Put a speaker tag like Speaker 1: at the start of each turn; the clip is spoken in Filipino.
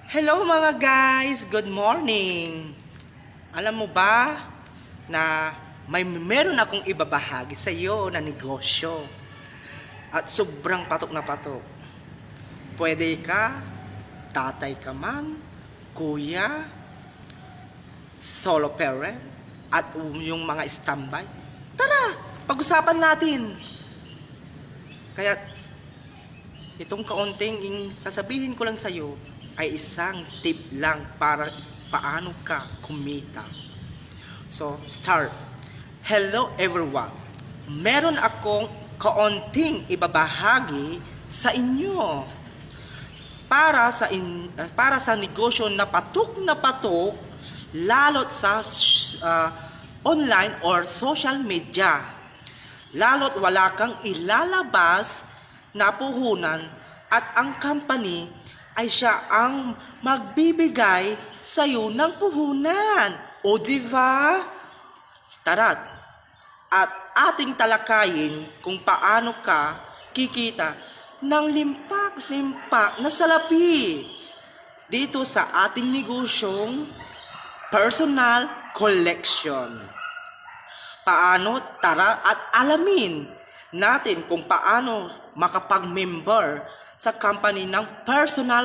Speaker 1: Hello mga guys! Good morning! Alam mo ba na meron akong ibabahagi sa iyo na negosyo at sobrang patok na patok. Pwede ka, tatay ka man, kuya, solo parent, at yung mga standby. Tara, pag-usapan natin! Kaya itong kaunting sasabihin ko lang sa iyo ay isang tip lang para paano ka kumita. So, start. Hello everyone. Meron akong kaunting ibabahagi sa inyo para sa negosyo na patok lalo't sa online or social media. Lalo't wala kang ilalabas na puhunan at ang company ay siya ang magbibigay sa iyo ng puhunan. O diba? Tara, at ating talakayin kung paano ka kikita ng limpak-limpak na salapi dito sa ating negosyong personal collection. Paano? Tara at alamin natin kung paano makapag-member sa company ng personal